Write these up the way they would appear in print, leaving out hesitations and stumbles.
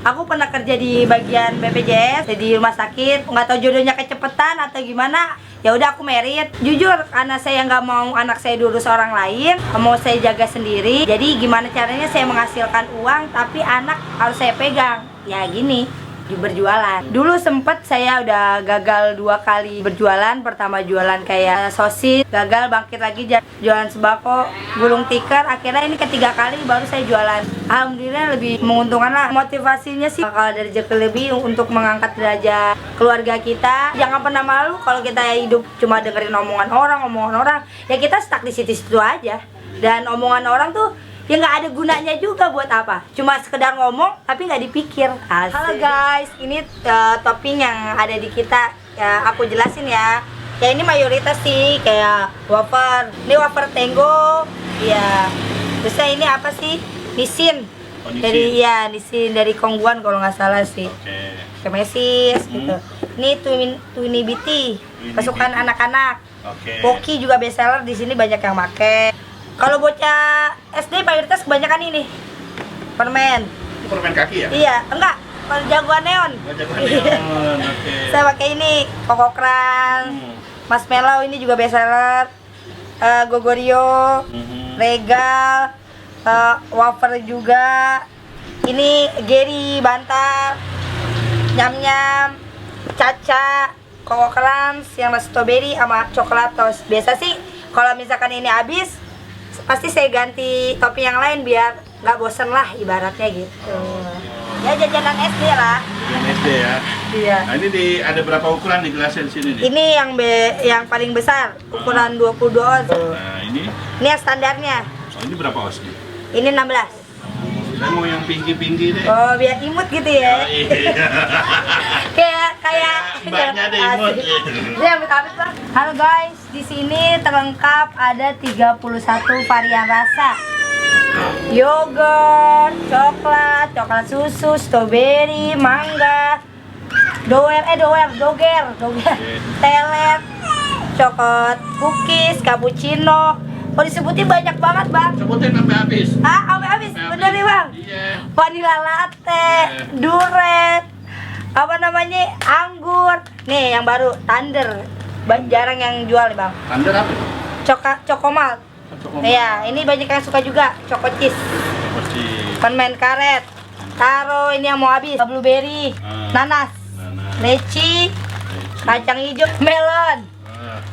Aku pernah kerja di bagian BPJS, di rumah sakit. Nggak tahu jodohnya kecepetan atau gimana. Ya udah aku merit. Jujur, karena saya nggak mau anak saya diurus orang lain, mau saya jaga sendiri. Jadi gimana caranya saya menghasilkan uang, tapi anak harus saya pegang. Ya gini, berjualan. Dulu sempet saya udah gagal 2 kali berjualan. Pertama jualan kayak sosis, gagal, bangkit lagi jualan sembako, gulung tikar. Akhirnya ini ketiga kali baru saya jualan. Alhamdulillah lebih menguntungkan lah. Motivasinya sih kalau ada rezeki lebih untuk mengangkat derajat keluarga kita. Jangan pernah malu kalau kita hidup cuma dengerin omongan orang. Ya kita stuck di situ-situ aja. Dan omongan orang tuh ya nggak ada gunanya juga buat apa, cuma sekedar ngomong tapi nggak dipikir. Asik. Halo guys, ini topping yang ada di kita ya, aku jelasin ya. Ya ini mayoritas sih kayak wafer, ini wafer Tango ya. Terusnya ini apa sih, Nissin. Nissin dari Kongguan kalau nggak salah sih. Kemesis gitu. Ini Twinny BT, pasukan anak-anak. Poki juga best seller di sini, banyak yang make. Kalau bocah SD mayoritas kebanyakan ini permen. Permen kaki ya? Iya, enggak. Kalau jagoan neon. Jagoan neon. Oke. Saya pakai ini kokokran, marshmallow ini juga best seller, Gogorio, Regal, wafer juga. Ini Geri Bantal, Nyam-Nyam, Caca, kokokran yang strawberry sama coklatos. Biasa sih kalau misalkan ini habis, pasti saya ganti topping yang lain biar nggak bosen lah ibaratnya gitu. Ya jajanan SD lah. Jajanan SD ya. Iya. Nah ini ada berapa ukuran di gelasnya di sini nih? Ini yang paling besar, ukuran 22 oz. Nah ini? Ini yang standarnya. Oh ini berapa oz nih? Ini 16. Saya mau yang pinky deh. Oh biar imut gitu ya. Oh, iya. kayak mbaknya ada imut. Iya, amit-amit Bang. Halo guys, di sini terlengkap ada 31 varian rasa. Yogurt, coklat susu, strawberry, mangga, doger, telet, coklat cookies, cappuccino. Oh disebutin banyak banget Bang. Sebutin sampai habis. Sampai habis, bener nih Bang. Iya. Vanilla latte, duret, apa namanya, anggur. Nih yang baru Thunder, jarang yang jual nih Bang. Thunder apa? Cokomalt. Iya, ini banyak yang suka juga. Choco cheese, permen karet, taro ini yang mau habis. Blueberry, nanas, leci, kacang hijau, melon.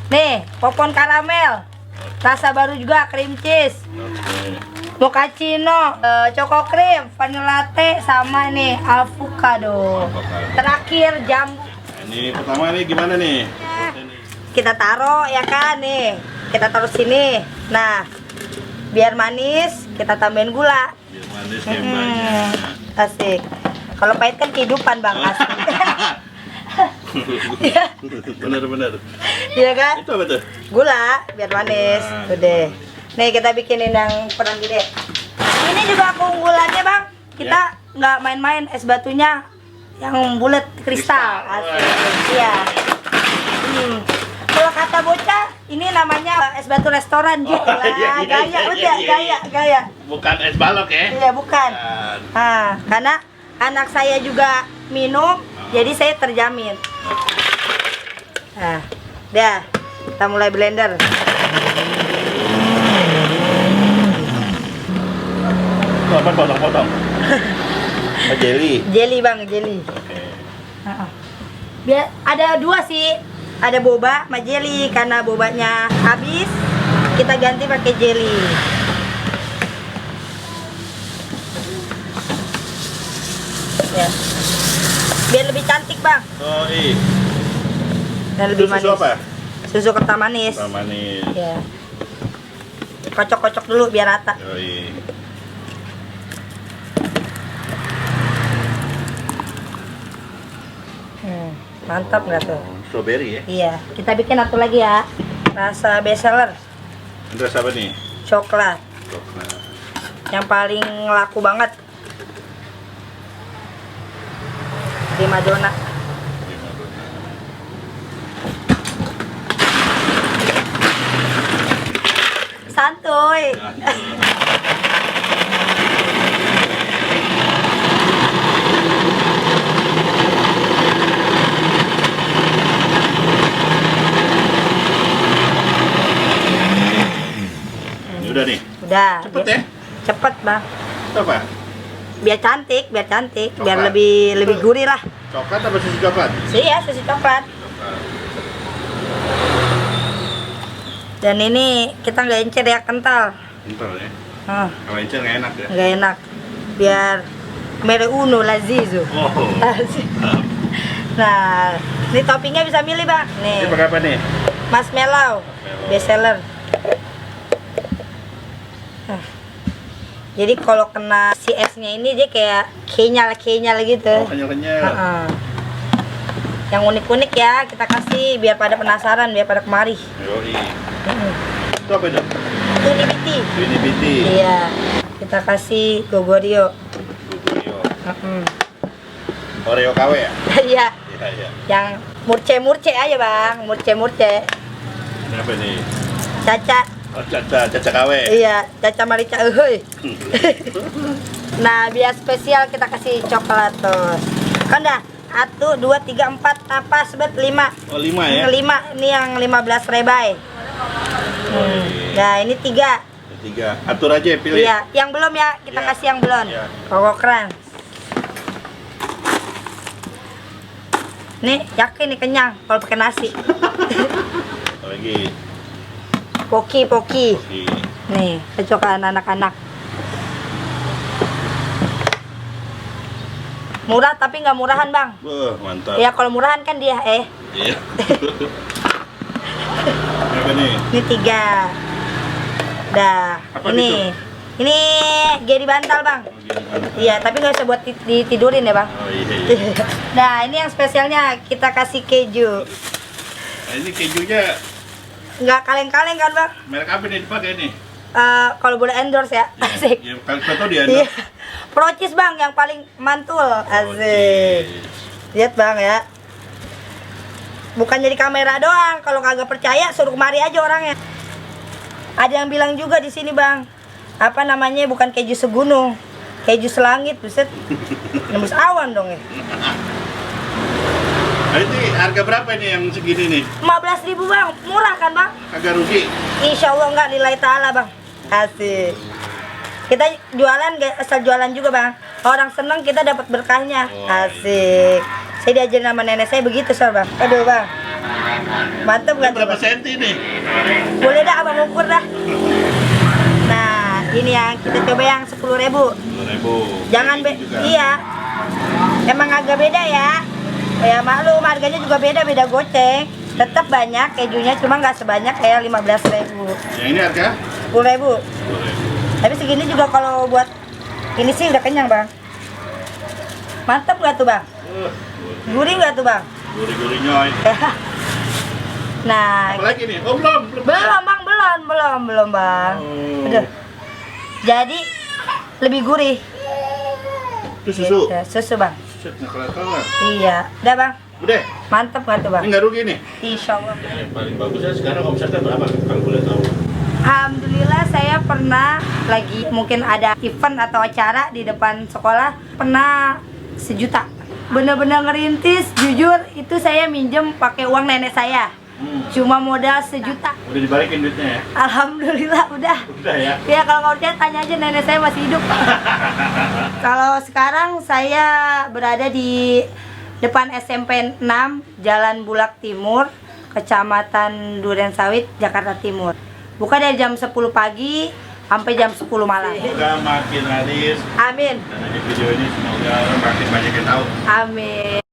Nih popcorn karamel, rasa baru juga cream cheese, mochaccino, choco cream, vanilla latte, sama nih avocado. Terakhir jambu. Ini pertama nih gimana nih? Kita taruh ya kan nih, kita taruh sini. Nah biar manis kita tambahin gula. Biar manis kayak banyak. Asik. Kalau pahit kan kehidupan Bang, asik. Bener. Iya kan? Itu apa tuh? Gula biar manis. Udah. Nih kita bikinin yang perang gede. Ini juga keunggulannya Bang, kita nggak main-main, es batunya yang bulat kristal. Asik. Iya. Kalau kata bocah, ini namanya es batu restoran gitu lah. Gaya. Bukan es balok ya? Iya, bukan. Nah, karena anak saya juga minum, jadi saya terjamin. Nah, dah. Kita mulai blender. Itu apa potong-potong? Jelly. Jelly Bang, jelly. Oke. Biar ada 2 sih. Ada boba sama jelly, karena bobanya habis kita ganti pakai jelly. Ya. Biar lebih cantik Bang. Oh iya. Dan lebih manis. Susu apa? Susu kental manis. Kental manis. Ya. Kocok-kocok dulu biar rata. Oh iya. Mantap nggak tuh? Strawberry ya? Iya, kita bikin satu lagi ya. Rasa best seller, Ini rasa apa nih? coklat. Coklat. Yang paling laku banget. Primadona. Santuy. Nah, Udah. Cepet ya? Cepet bang. Itu apa? Biar cantik, biar Coklat. lebih gurih lah. Coklat apa susu coklat? Iya, susu coklat. Dan ini kita nggak encer ya, kental. Kental ya. Oh, Kalau encer nggak enak ya. nggak enak. Biar mereuno lazizu. Oh. Nah, ini toppingnya bisa milih bang. Nih, Ini pakai apa nih? marshmallow, best seller. Jadi kalau kena si esnya ini dia kayak kenyal gitu. Oh, kenyal-kenyal. Heeh. Yang unik-unik ya kita kasih biar pada penasaran, biar pada kemari. Yoi. Itu apa itu? Tuni biti. Ini biti. Iya. Kita kasih gogorio. Gugurio. Heeh. Oreo KW ya? Iya. Iya, iya. Yang murce aja bang, murce. Ini apa nih? Caca. Oh, caca KW. Iya, caca marica euy. Nah, biar spesial kita kasih coklat tuh. Kan dah 1, 2, 3, 4 apa sebet 5. Oh, 5 ya? 5 ini yang 15 rebay. Nah, ini 3. 3. Atur aja ya, pilih. Iya, yang belum ya, kita Iya. kasih yang belum. Iya. Koko keren. Nih, yakin nih kenyang kalau pakai nasi. Lagi. Poki. Oke. Nih, kesukaan anak-anak. Murah tapi nggak murahan bang. Mantap. Ya kalau murahan kan dia Iya. Apa nih? Ini 3. Dah. Apa Ini Geri bantal bang. Oh, gini, mantap. Iya, tapi nggak usah buat ditidurin ya bang. Oh, iya. Nah, ini yang spesialnya kita kasih keju. Nah, ini kejunya Nggak kaleng-kaleng kan bang? merek apa nih dipakai nih? Kalau boleh endorse ya, asik. Ya, kalau tahu dia Iya. Procis bang yang paling mantul, asik. Lihat bang ya. Bukan jadi kamera doang, kalau kagak percaya suruh kemari aja orangnya. Ada yang bilang juga di sini bang, apa namanya bukan keju segunung, keju selangit, buset. Nembus awan dong ya. Nah, ini harga berapa nih yang segini nih? 15.000 bang, murah kan bang? Kagak rugi? Insya Allah enggak, lillahi ta'ala bang. Asik. Kita jualan gak asal jualan juga bang. Orang seneng kita dapat berkahnya. Wah. Asik. Saya diajarin sama nenek saya begitu soal bang. Aduh bang. Mantep Ini gak tuh berapa bang? senti nih? Boleh dah abang ukur dah. Nah ini yang kita coba yang 10.000. 10.000. Jangan iya. Emang agak beda ya. Ya maklum harganya juga beda goceng. Tetap banyak kejunya cuma nggak sebanyak kayak 15.000. Yang ini harga? 10.000. 10.000. Tapi segini juga kalau buat ini sih udah kenyang bang. Mantap nggak tuh bang? Gurih nggak tuh bang? Gurih-gurih nyoy. Nah, Apa lagi nih? Oh, belum belum bang, belum bang. Oh. Udah. Jadi lebih gurih. Itu susu. Ya, susu bang. Set, nggak kelar-kelar. Iya, udah bang. Udah, Mantap nggak tuh bang? ini nggak rugi nih. Insya Allah. Yang paling bagusnya sekarang omsetnya berapa kalau boleh tahu? Alhamdulillah saya pernah lagi mungkin ada event atau acara di depan sekolah pernah 1 juta. Bener-bener ngerintis, jujur itu saya minjem pakai uang nenek saya. Cuma modal 1 juta. Udah dibalikin duitnya ya? Alhamdulillah udah. Udah ya? Ya kalau nggak percaya tanya aja nenek saya masih hidup. Kalau sekarang saya berada di depan SMP 6 Jalan Bulak Timur, Kecamatan Durensawit, Jakarta Timur. Buka dari jam 10 pagi sampai jam 10 malam. Semoga makin laris Amin. dan dari video ini semoga makin banyak yang tahu. Amin.